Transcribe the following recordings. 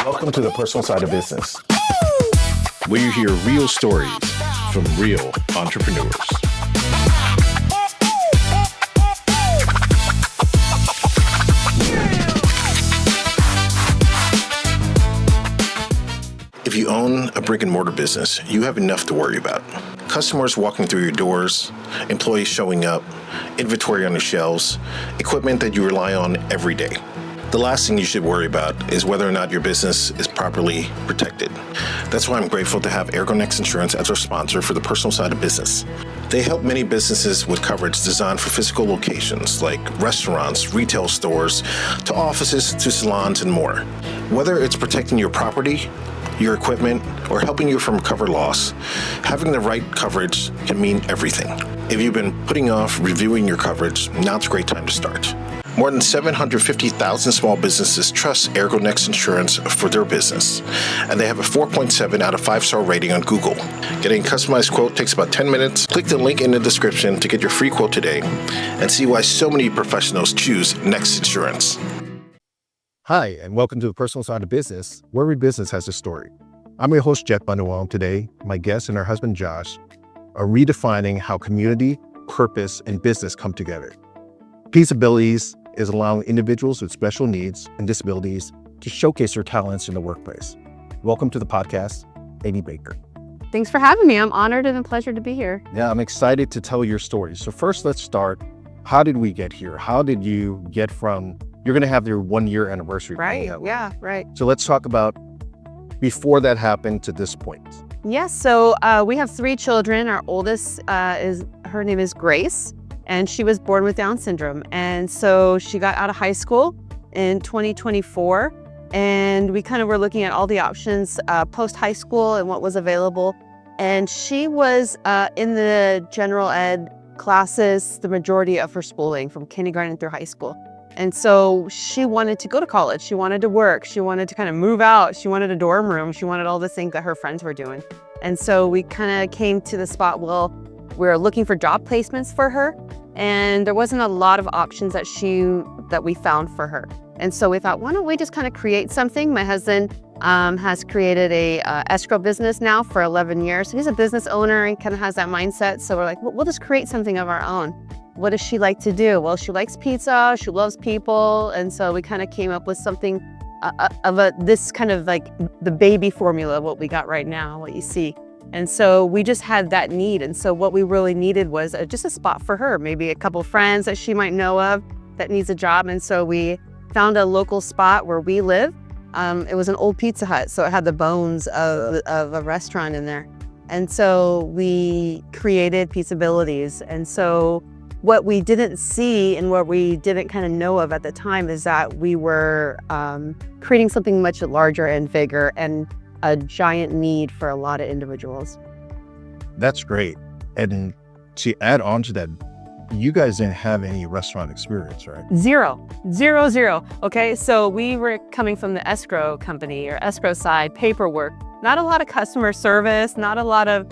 Welcome to the personal side of business, where you hear real stories from real entrepreneurs. If you own a brick and mortar business, you have enough to worry about. Customers walking through your doors, employees showing up, inventory on the shelves, equipment that you rely on every day. The last thing you should worry about is whether or not your business is properly protected. That's why I'm grateful to have Ergonex Insurance as our sponsor for the personal side of business. They help many businesses with coverage designed for physical locations like restaurants, retail stores, to offices, to salons, and more. Whether it's protecting your property, your equipment, or helping you from cover loss, having the right coverage can mean everything. If you've been putting off reviewing your coverage, now's a great time to start. More than 750,000 small businesses trust Ergonex Insurance for their business, and they have a 4.7 out of 5-star rating on Google. Getting a customized quote takes about 10 minutes. Click the link in the description to get your free quote today and see why so many professionals choose Next Insurance. Hi, and welcome to the Personal Side of Business, where every business has a story. I'm your host, Jeff Bunditwong. Today, my guest and her husband, Josh, are redefining how community, purpose, and business come together. Pizzabilities is allowing individuals with special needs and disabilities to showcase their talents in the workplace. Welcome to the podcast, Amy Baker. Thanks for having me. I'm honored and a pleasure to be here. Yeah, I'm excited to tell your story. So first, let's start. How did we get here? How did you get from, you're going to have your 1-year anniversary. Right, yeah, right. So let's talk about before that happened to this point. Yes, so we have 3 children. Our oldest, her name is Grace, and she was born with Down syndrome. And so she got out of high school in 2024, and we kind of were looking at all the options post high school and what was available. And she was in the general ed classes the majority of her schooling from kindergarten through high school. And so she wanted to go to college. She wanted to work. She wanted to kind of move out. She wanted a dorm room. She wanted all the things that her friends were doing. And so we kind of came to the spot, well, we were looking for job placements for her, and there wasn't a lot of options that we found for her. And so we thought, why don't we just kind of create something? My husband has created a escrow business now for 11 years. So he's a business owner and kind of has that mindset. So we're like, well, we'll just create something of our own. What does she like to do? Well, she likes pizza, she loves people. And so we kind of came up with something this kind of like the baby formula, what we got right now, what you see. And so we just had that need. And so what we really needed was just a spot for her, maybe a couple friends that she might know of that needs a job. And so we found a local spot where we live. It was an old Pizza Hut, so it had the bones of a restaurant in there. And so we created Pizzabilities. And so what we didn't see and what we didn't kind of know of at the time is that we were creating something much larger and bigger and a giant need for a lot of individuals. That's great. And to add on to that, you guys didn't have any restaurant experience, right? Zero. Okay, so we were coming from the escrow company or escrow side, paperwork, not a lot of customer service, not a lot of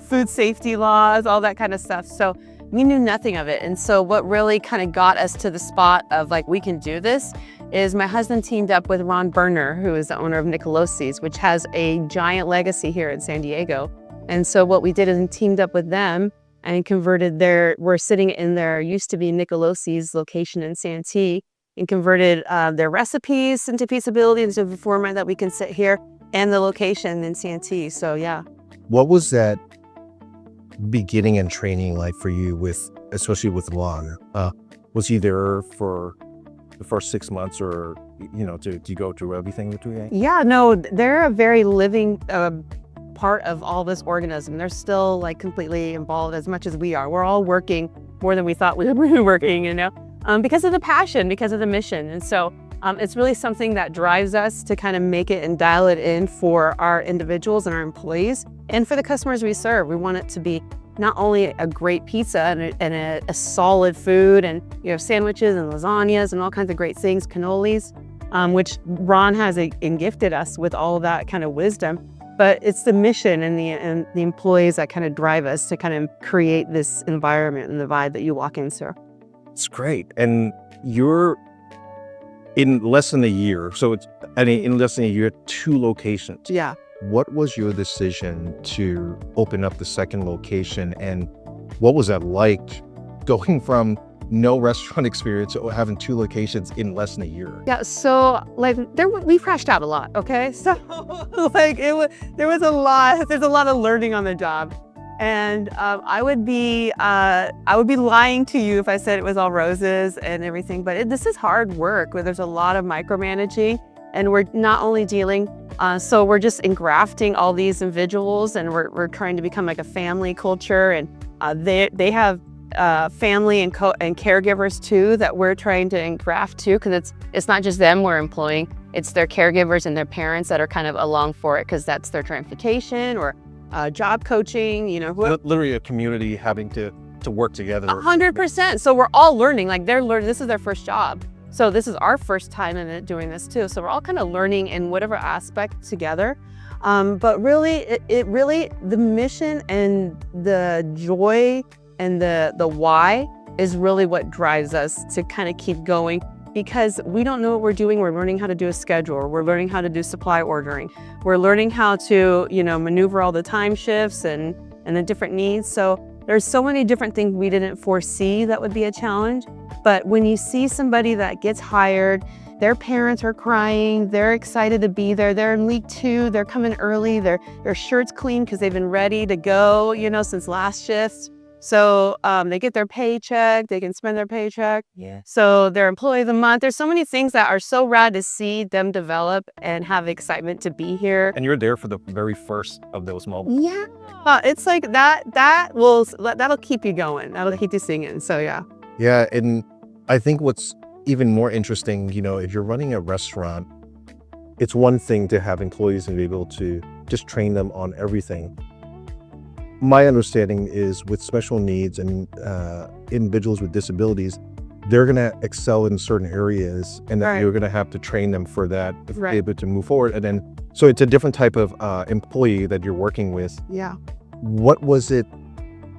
food safety laws, all that kind of stuff. So we knew nothing of it. And so what really kind of got us to the spot of like, we can do this is my husband teamed up with Ron Berner, who is the owner of Nicolosi's, which has a giant legacy here in San Diego. And so what we did is we teamed up with them and converted we're sitting in their used to be Nicolosi's location in Santee and converted their recipes into Pizzability into a format that we can sit here and the location in Santee. So yeah. What was that beginning and training like for you especially with Ron? Was he there for the first 6 months or, do you go through everything with you? Yeah, no, they're a very living part of all this organism. They're still like completely involved as much as we are. We're all working more than we thought we would be working, because of the passion, because of the mission. And so it's really something that drives us to kind of make it and dial it in for our individuals and our employees and for the customers we serve. We want it to be not only a great pizza and a solid food and sandwiches and lasagnas and all kinds of great things, cannolis, which Ron has gifted us with all of that kind of wisdom. But it's the mission and the employees that kind of drive us to kind of create this environment and the vibe that you walk into. It's great. And you're in less than a year, so in less than a year, 2 locations. Yeah. What was your decision to open up the second location, and what was that like going from no restaurant experience to having 2 locations in less than a year? Yeah, so like we crashed out a lot, okay? So like there's a lot of learning on the job. And I would be lying to you if I said it was all roses and everything, but this is hard work where there's a lot of micromanaging, and we're not only dealing, so we're just engrafting all these individuals, and we're trying to become like a family culture, and they have family and caregivers too that we're trying to engraft too, because it's not just them we're employing, it's their caregivers and their parents that are kind of along for it, because that's their transportation or job coaching, Literally a community having to work together. 100%. So we're all learning, like they're learning, this is their first job. So this is our first time in it doing this too. So we're all kind of learning in whatever aspect together. But really, it really, the mission and the joy and the why is really what drives us to kind of keep going, because we don't know what we're doing. We're learning how to do a schedule. We're learning how to do supply ordering. We're learning how to, maneuver all the time shifts and the different needs. So there's so many different things we didn't foresee that would be a challenge. But when you see somebody that gets hired, their parents are crying, they're excited to be there, they're in week 2, they're coming early, their shirt's clean because they've been ready to go, since last shift. So they get their paycheck, they can spend their paycheck. Yeah. So their employee of the month. There's so many things that are so rad to see them develop and have excitement to be here. And you're there for the very first of those moments. Yeah. It's like that'll keep you going. That'll keep you singing. So yeah. Yeah, and I think what's even more interesting, if you're running a restaurant, it's one thing to have employees and be able to just train them on everything. My understanding is with special needs and individuals with disabilities, they're going to excel in certain areas, and that you're going to have to train them for that to be able to move forward. And then, so it's a different type of employee that you're working with. Yeah. What was it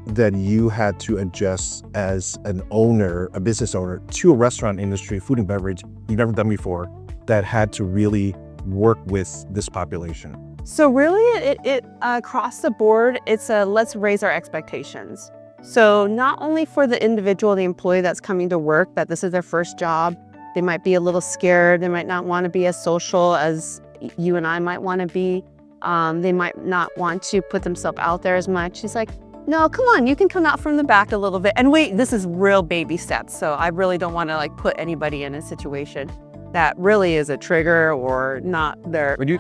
that you had to adjust as an owner, a business owner, to a restaurant industry, food and beverage you've never done before, that had to really work with this population? So really, it across the board, it's let's raise our expectations. So not only for the individual, the employee that's coming to work, that this is their first job, they might be a little scared, they might not want to be as social as you and I might want to be. They might not want to put themselves out there as much. It's like, no, come on, you can come out from the back a little bit. And wait, this is real baby steps. So I really don't want to put anybody in a situation that really is a trigger or not there. When you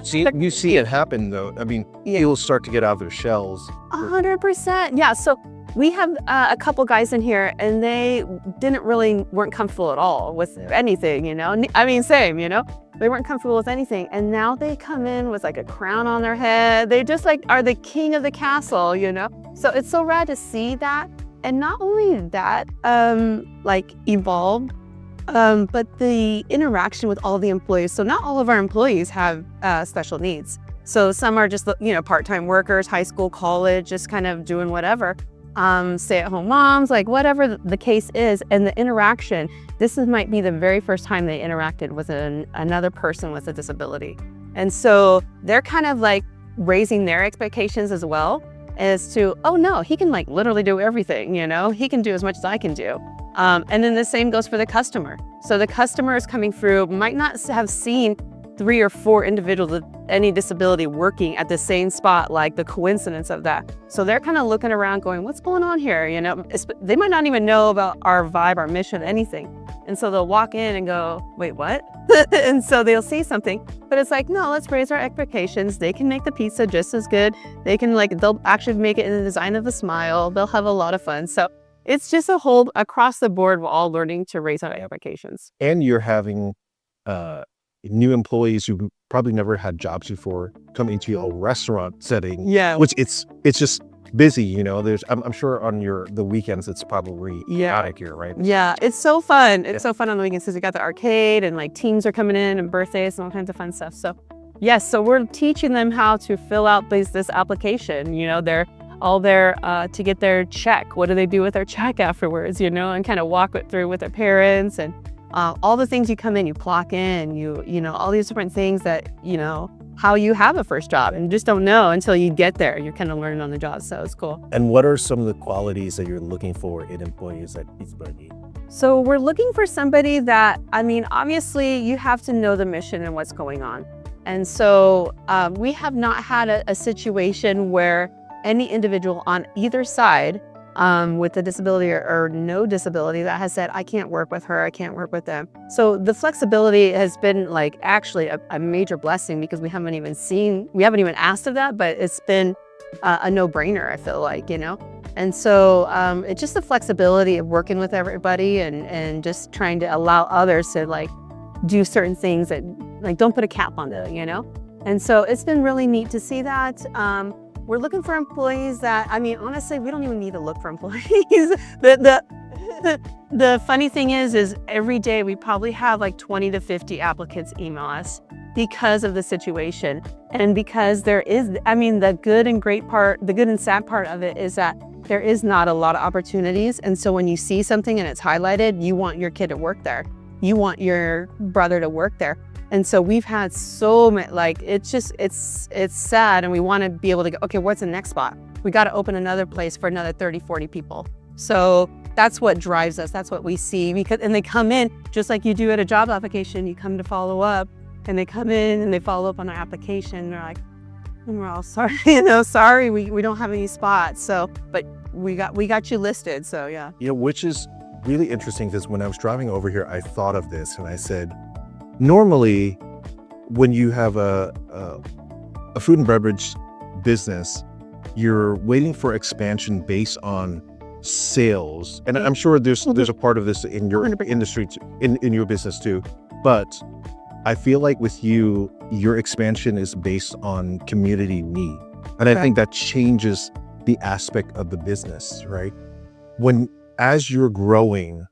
see it happen though, I mean, people start to get out of their shells. 100%. Yeah. So we have a couple guys in here, and they weren't comfortable at all with anything, I mean, same, they weren't comfortable with anything. And now they come in with a crown on their head. They just are the king of the castle, So it's so rad to see that. And not only that, evolved, but the interaction with all the employees. So not all of our employees have special needs. So some are just, part-time workers, high school, college, just kind of doing whatever. Stay-at-home moms, whatever the case is. And the interaction, might be the very first time they interacted with another person with a disability. And so they're kind of raising their expectations as well as to, oh no, he can literally do everything, he can do as much as I can do. And then the same goes for the customer. So the customer is coming through, might not have seen 3 or 4 individuals with any disability working at the same spot, the coincidence of that. So they're kind of looking around going, what's going on here? They might not even know about our vibe, our mission, anything. And so they'll walk in and go, wait, what? And so they'll see something, but it's no, let's raise our expectations. They can make the pizza just as good. They can they'll actually make it in the design of a smile. They'll have a lot of fun. So it's just a whole across the board, we're all learning to raise our expectations. And you're having new employees who probably never had jobs before come into a restaurant setting. Yeah. Which it's just busy, there's I'm sure on the weekends it's probably chaotic here, right? Yeah, it's so fun. It's so fun on the weekends because we got the arcade and teams are coming in and birthdays and all kinds of fun stuff. So yes, so we're teaching them how to fill out this application. They're all there to get their check. What do they do with their check afterwards, and kind of walk it through with their parents. And all the things you come in, you clock in, you know, all these different things that, you know, how you have a first job and you just don't know until you get there. You're kind of learning on the job. So it's cool. And what are some of the qualities that you're looking for in employees at Pizzabilities? So we're looking for somebody that, I mean, obviously you have to know the mission and what's going on. And so we have not had a situation where any individual on either side with a disability or no disability that has said, I can't work with her, I can't work with them. So the flexibility has been like actually a major blessing because we haven't even asked of that, but it's been a no-brainer, I feel like, you know? And so it's just the flexibility of working with everybody and just trying to allow others to like do certain things that like don't put a cap on it, you know? And so it's been really neat to see that. We're looking for employees that, I mean, honestly, we don't even need to look for employees. The funny thing is every day we probably have like 20 to 50 applicants email us because of the situation. And because there is, I mean, the good and sad part of it is that there is not a lot of opportunities. And so when you see something and it's highlighted, you want your kid to work there. You want your brother to work there. And so we've had so many, like, it's sad. And we want to be able to go, okay, what's the next spot? We got to open another place for another 30, 40 people. So that's what drives us. That's what we see. And they come in just like you do at a job application. You come to follow up and they come in and they follow up on our application. They're like, we're all sorry, you know, sorry, we don't have any spots. So, but we got you listed. So yeah. You know, which is really interesting because when I was driving over here, I thought of this and I said, normally, when you have a food and beverage business, you're waiting for expansion based on sales, and I'm sure there's a part of this in your industry, in your business too. But I feel like with you, your expansion is based on community need, and I think that changes the aspect of the business, right? As you're growing,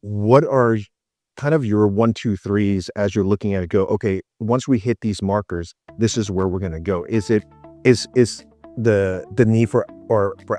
what are kind of your 1, 2, 3s as you're looking at it? Go, okay, once we hit these markers, this is where we're going to go. Is the need for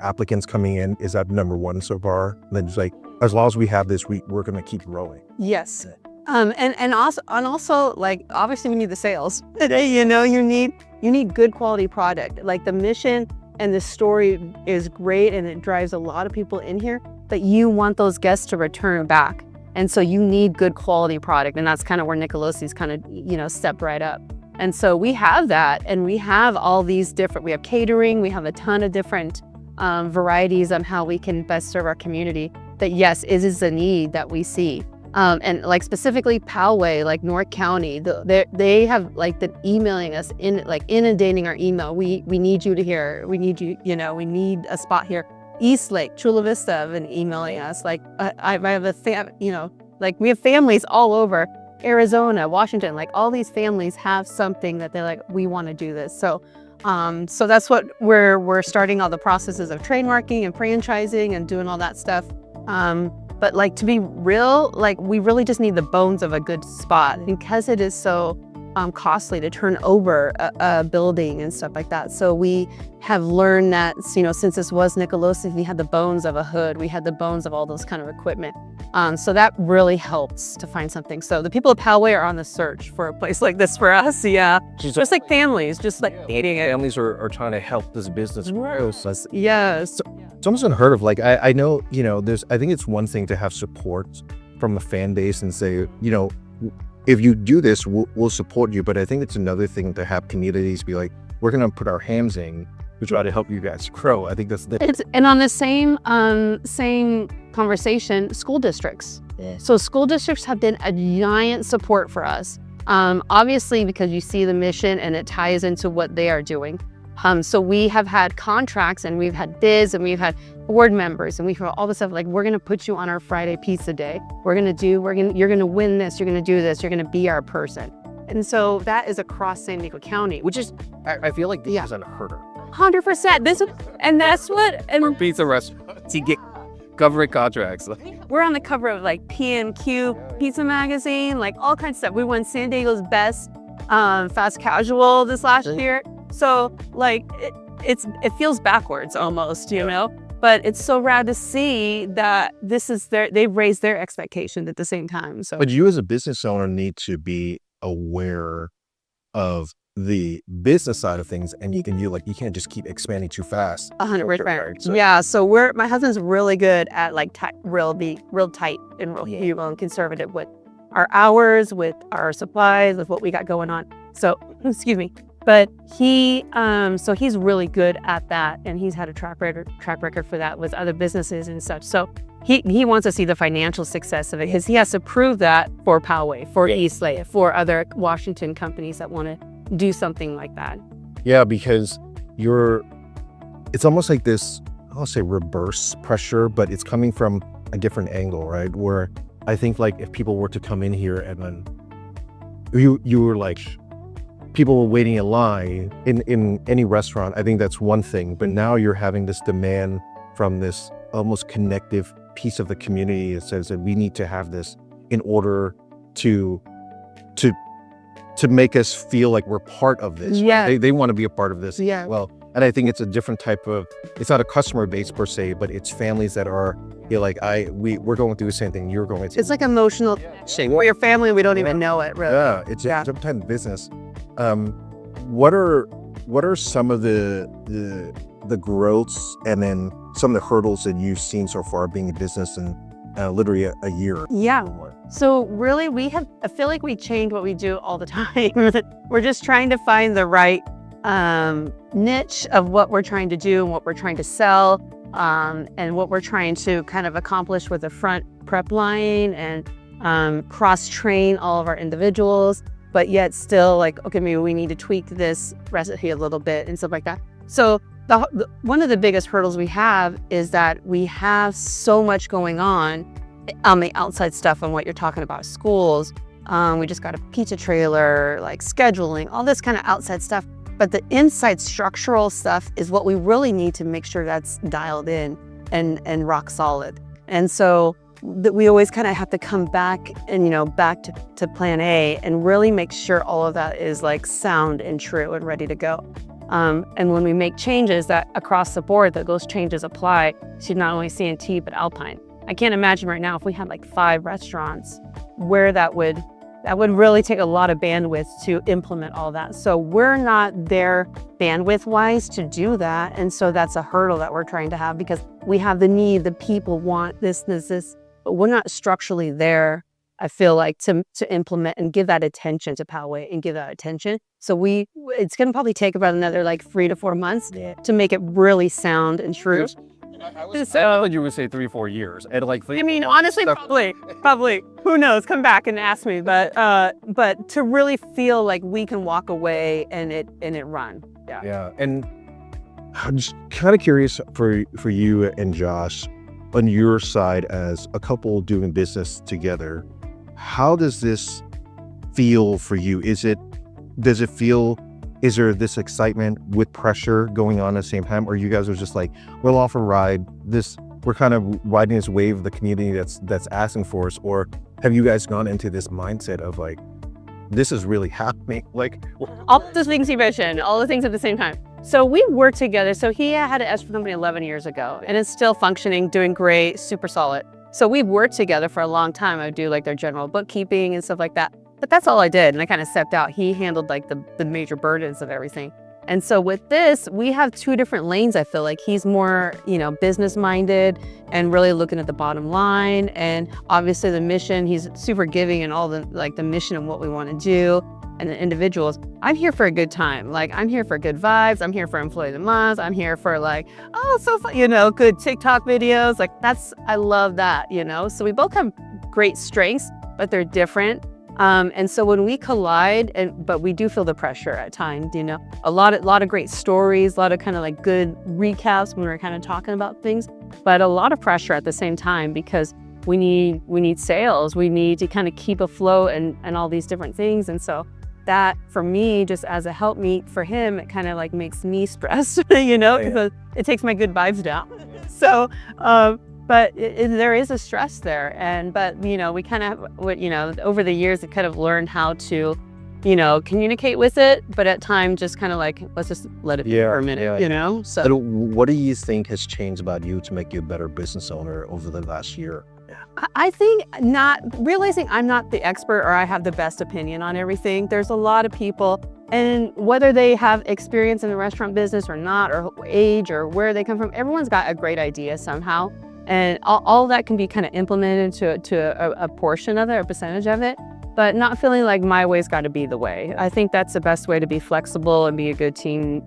applicants coming in, is that number one so far? And then it's like, as long as we have this, we're going to keep growing. Yes. And also like, obviously we need the sales. You know, you need good quality product. Like the mission and the story is great and it drives a lot of people in here, but you want those guests to return back. And so you need good quality product. And that's kind of where Nicolosi's kind of, you know, stepped right up. And so we have that, and we have all these we have catering, we have a ton of different varieties on how we can best serve our community. That yes, it is a need that we see. And like specifically Poway, like North County, they have like been emailing us, inundating our email. We need you to hear, we need you, you know, we need a spot here. Eastlake, Chula Vista have been emailing us. Like I have you know, like we have families all over. Arizona, Washington, like all these families have something that they're like, we want to do this. So so that's what we're starting all the processes of trademarking and franchising and doing all that stuff. But like, to be real, like we really just need the bones of a good spot because it is so costly to turn over a building and stuff like that. So we have learned that, you know, since this was Nicolosi, we had the bones of a hood, we had the bones of all those kind of equipment. So that really helps to find something. So the people of Poway are on the search for a place like this for us. Yeah, just like families, just like needing it. Families are trying to help this business grow. So Yes. It's almost unheard of. Like I know, you know, I think it's one thing to have support from a fan base and say, you know, if you do this, we'll support you. But I think it's another thing to have communities be like, we're going to put our hands in to try to help you guys grow. I think that's and on the same conversation, school districts. Yeah. So school districts have been a giant support for us. Obviously, because you see the mission and it ties into what they are doing. So we have had contracts and we've had bids and we've had board members and we've had all this stuff like, we're going to put you on our Friday pizza day. You're going to win this. You're going to do this. You're going to be our person. And so that is across San Diego County, which is, I feel like this is unheard of. 100%. And that's what, and Pizza restaurants, you get government contracts. We're on the cover of like PMQ Pizza Magazine, like all kinds of stuff. We won San Diego's best fast casual this last year. So like it feels backwards almost, you know? but it's so rad to see that they've raised their expectations at the same time. So, But you as a business owner need to be aware of the business side of things, and you can't just keep expanding too fast. 100%. Right, so- Yeah. So my husband's really good at like be real tight and real and conservative with our hours, with our supplies, with what we got going on. So, excuse me. But he's really good at that, and he's had a track record for that with other businesses and such. So he wants to see the financial success of it, because he has to prove that for Poway, for Eastlake, for other Washington companies that want to do something like that. Yeah, because it's almost like this, I'll say reverse pressure, but it's coming from a different angle, right? Where I think like if people were to come in here and then you were like, people were waiting in line in any restaurant, I think that's one thing. But now you're having this demand from this almost connective piece of the community that says that we need to have this in order to make us feel like we're part of this. Yeah. They want to be a part of this Yeah. as well. And I think it's a different type of, it's not a customer base per se, but it's families that are, like, we're going through the same thing you're going through. It's like emotional connection. We're your family, we don't even know it, really. Yeah, it's a different type of business. What are some of the growths and then some of the hurdles that you've seen so far being in business in literally a year? Yeah. So really, I feel like we change what we do all the time. We're just trying to find the right niche of what we're trying to do and what we're trying to sell, and what we're trying to kind of accomplish with the front prep line, and cross-train all of our individuals, but yet still like, okay, maybe we need to tweak this recipe a little bit and stuff like that. So one of the biggest hurdles we have is that we have so much going on the outside stuff and what you're talking about, schools. We just got a pizza trailer, like scheduling, all this kind of outside stuff. But the inside structural stuff is what we really need to make sure that's dialed in and rock solid. And so we always kind of have to come back and, back to plan A and really make sure all of that is like sound and true and ready to go. And when we make changes that across the board, that those changes apply to not only Santee, but Alpine. I can't imagine right now if we had like 5 restaurants where that would really take a lot of bandwidth to implement all that. So we're not there bandwidth-wise to do that. And so that's a hurdle that we're trying to have, because we have the need, the people want this, but we're not structurally there, I feel like, to implement and give that attention to Poway and give that attention. So it's going to probably take about another like 3 to 4 months to make it really sound and true. I thought you would say 3-4 years. And like, I mean, honestly, probably. Who knows? Come back and ask me. But to really feel like we can walk away and it run. Yeah. Yeah, and I'm just kind of curious for you and Josh, on your side as a couple doing business together, how does this feel for you? Is there this excitement with pressure going on at the same time, or you guys are just like, we'll off a ride, we're kind of riding this wave of the community that's asking for us? Or have you guys gone into this mindset of like, this is really happening? Like all the things you mentioned, all the things at the same time. So we work together. So he had an escrow company 11 years ago, and it's still functioning, doing great, super solid. So we've worked together for a long time. I do like their general bookkeeping and stuff like that. But that's all I did, and I kind of stepped out. He handled like the major burdens of everything. And so with this, we have 2 different lanes. I feel like he's more, business minded and really looking at the bottom line, and obviously the mission. He's super giving and all the mission and what we want to do, and the individuals. I'm here for a good time. Like, I'm here for good vibes. I'm here for Employee of the Month. I'm here for like, oh, so fun, good TikTok videos. Like I love that, So we both have great strengths, but they're different. And so when we collide, but we do feel the pressure at times, a lot of great stories, a lot of kind of like good recaps when we're kind of talking about things, but a lot of pressure at the same time, because we need sales, we need to kind of keep afloat and all these different things. And so that for me, just as a helpmeet for him, it kind of like makes me stressed, because it takes my good vibes down. So, but there is a stress there, but we kind of, over the years, I kind of learned how to communicate with it, but at times just kind of like, let's just let it be for a minute, So And what do you think has changed about you to make you a better business owner over the last year? I think not realizing I'm not the expert or I have the best opinion on everything. There's a lot of people, and whether they have experience in the restaurant business or not, or age or where they come from, everyone's got a great idea somehow. And all that can be kind of implemented to a portion of it, a percentage of it, but not feeling like my way's got to be the way. I think that's the best way to be flexible and be a good team,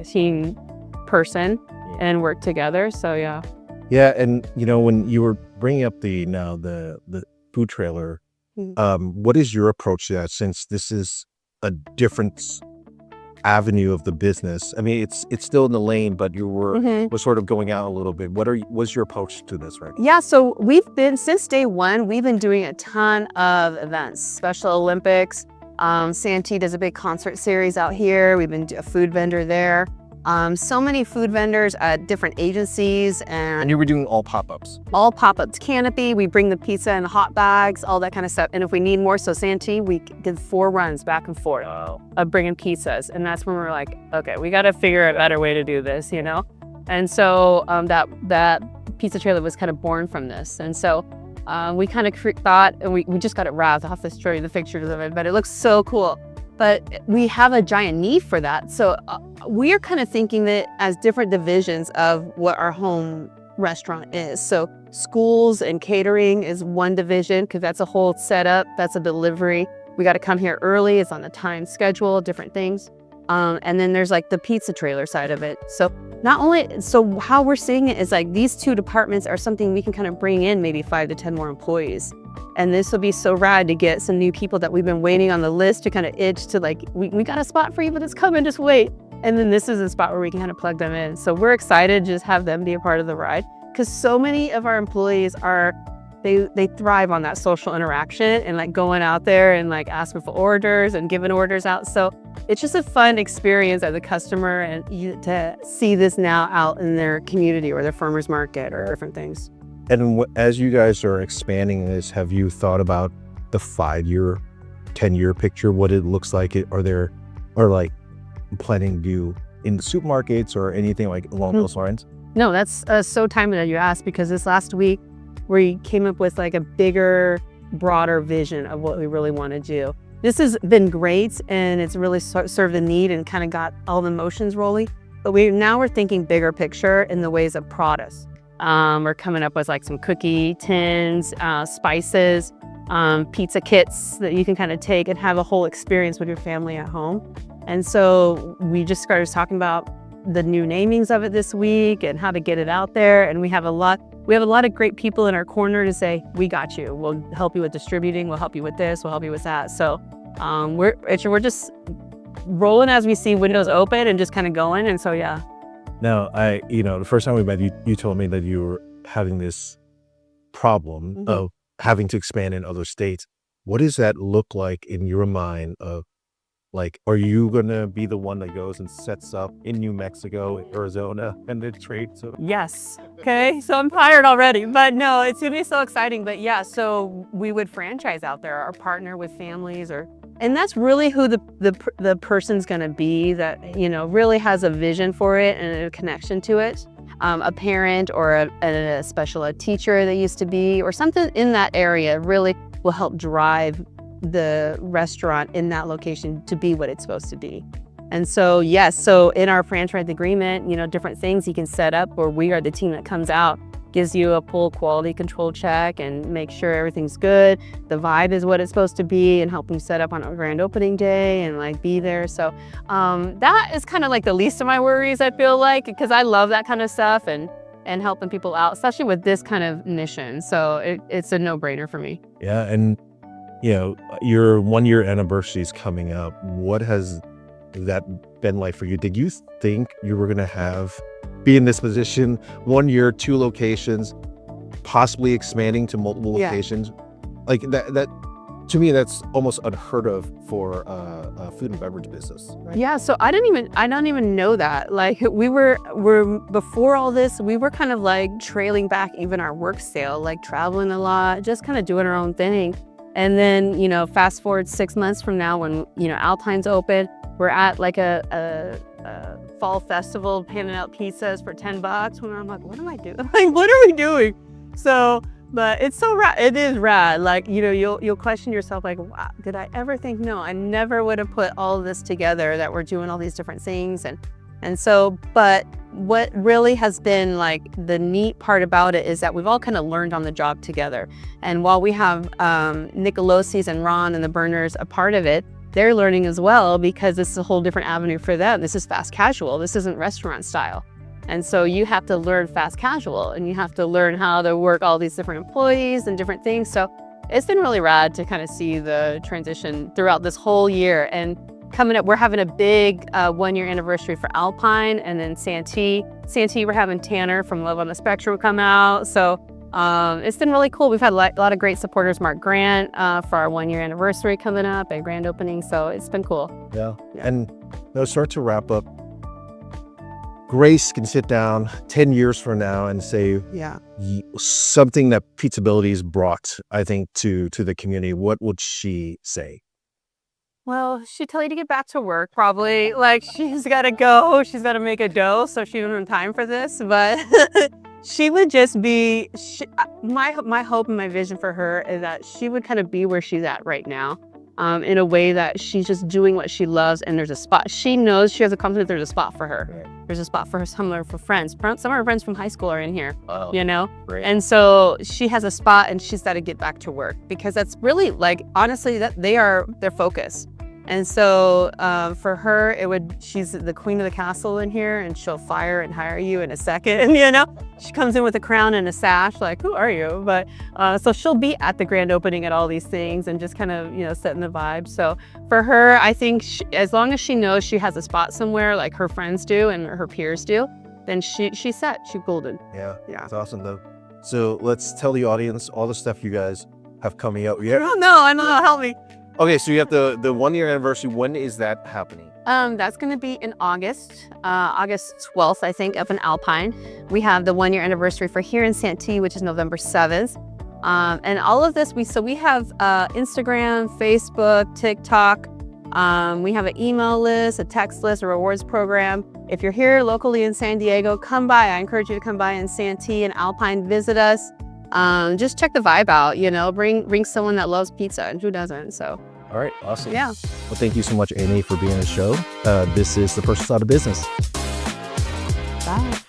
team person and work together. So, yeah. Yeah, and when you were bringing up the food trailer, what is your approach to that? Since this is a different avenue of the business, I mean, it's still in the lane, but you were sort of going out a little bit. What's your approach to this, right? Yeah, so since day one, we've been doing a ton of events, Special Olympics. Santee does a big concert series out here. We've been a food vendor there. So many food vendors at different agencies, and you were doing all pop-ups. All pop-ups. Canopy, we bring the pizza in hot bags, all that kind of stuff. And if we need more, so Santee, we did 4 runs back and forth of bringing pizzas. And that's when we're like, okay, we got to figure a better way to do this, And so that pizza trailer was kind of born from this. And so we kind of thought, and we just got it wrapped. I'll have to show you the pictures of it, but it looks so cool. But we have a giant need for that. So we're kind of thinking that as different divisions of what our home restaurant is. So schools and catering is one division, because that's a whole setup. That's a delivery. We got to come here early. It's on the time schedule, different things. And then there's like the pizza trailer side of it. So how we're seeing it is like these 2 departments are something we can kind of bring in maybe 5 to 10 more employees. And this will be so rad to get some new people that we've been waiting on the list to kind of itch to like, we got a spot for you, but it's coming, just wait. And then this is a spot where we can kind of plug them in. So we're excited to just have them be a part of the ride, because so many of our employees they thrive on that social interaction and like going out there and like asking for orders and giving orders out. So it's just a fun experience as a customer and to see this now out in their community or their farmer's market or different things. And as you guys are expanding this, have you thought about the 5-year, 10-year picture, what it looks like? Or like planning to do in the supermarkets or anything like along those lines? No, that's so timely that you asked, because this last week we came up with like a bigger, broader vision of what we really want to do. This has been great, and it's really served the need and kind of got all the motions rolling. But we're thinking bigger picture in the ways of products. We're coming up with like some cookie tins, spices, pizza kits that you can kind of take and have a whole experience with your family at home. And so we just started talking about the new namings of it this week and how to get it out there. And we have a lot of great people in our corner to say, we got you. We'll help you with distributing. We'll help you with this. We'll help you with that. So we're just rolling as we see windows open and just kind of going. And so, yeah. Now, the first time we met, you told me that you were having this problem of having to expand in other states. What does that look like in your mind of, like, are you going to be the one that goes and sets up in New Mexico, Arizona, and then trades? Yes. Okay. So I'm tired already, but no, it's going to be so exciting. But yeah, so we would franchise out there or partner with families and that's really who the person's going to be that, really has a vision for it and a connection to it. A parent or a special ed teacher that used to be, or something in that area really will help drive the restaurant in that location to be what it's supposed to be. And so, yes, so in our franchise agreement, different things you can set up where we are the team that comes out, gives you a full quality control check and make sure everything's good. The vibe is what it's supposed to be, and helping set up on a grand opening day and like be there. So that is kind of like the least of my worries, I feel like, because I love that kind of stuff and helping people out, especially with this kind of mission. So it's a no-brainer for me. Yeah, and your 1-year anniversary is coming up. What has that been like for you? Did you think you were going to be in this position 1 year, 2 locations, possibly expanding to multiple locations? Like that to me, that's almost unheard of for a food and beverage business, right? Yeah, so I don't even know that. Like we're before all this, we were kind of like trailing back even our work sale, like traveling a lot, just kind of doing our own thing. And then, fast forward 6 months from now when, Alpine's open, we're at like a fall festival handing out pizzas for $10 when I'm like, what am I doing? Like, what are we doing? So, but it's so rad. It is rad. Like, you'll question yourself like, wow, did I ever think, no, I never would have put all of this together, that we're doing all these different things. And so, but what really has been like the neat part about it is that we've all kind of learned on the job together. And while we have Nicolosi's and Ron and the Burners a part of it, they're learning as well, because this is a whole different avenue for them. This is fast casual. This isn't restaurant style. And so you have to learn fast casual, and you have to learn how to work all these different employees and different things. So it's been really rad to kind of see the transition throughout this whole year. And coming up, we're having a big 1-year anniversary for Alpine, and then Santee. Santee, we're having Tanner from Love on the Spectrum come out. So it's been really cool. We've had a lot of great supporters. Mark Grant for our 1-year anniversary coming up, a grand opening. So it's been cool. Yeah. And start to wrap up. Grace can sit down 10 years from now and say, something that Pizzabilities brought, I think, to the community. What would she say? Well, she'd tell you to get back to work, probably. Like, she's got to go. She's got to make a dough, so she doesn't have time for this. But she would just be, my hope and my vision for her is that she would kind of be where she's at right now, in a way that she's just doing what she loves, and there's a spot. She knows she has a confidence, there's a spot for her. Right. There's a spot for her, some of her friends. Some of her friends from high school are in here, Great. And so she has a spot, and she's got to get back to work, because that's really, like, honestly, that they're their focus. And so for her, she's the queen of the castle in here, and she'll fire and hire you in a second, She comes in with a crown and a sash, like, who are you? But so she'll be at the grand opening at all these things and just kind of, setting the vibe. So for her, I think as long as she knows she has a spot somewhere like her friends do and her peers do, then she's set, she's golden. Yeah, it's awesome though. So let's tell the audience all the stuff you guys have coming up. Yeah. Oh, no, I know, help me. Okay, so you have the 1-year anniversary. When is that happening? That's going to be in August 12th, I think, up in Alpine. We have the 1-year anniversary for here in Santee, which is November 7th. And all of this, we have Instagram, Facebook, TikTok. We have an email list, a text list, a rewards program. If you're here locally in San Diego, come by. I encourage you to come by in Santee and Alpine, visit us. Just check the vibe out, bring someone that loves pizza, and who doesn't? So. All right, awesome. Yeah. Well, thank you so much, Amy, for being on the show. This is The Personal Side of Business. Bye.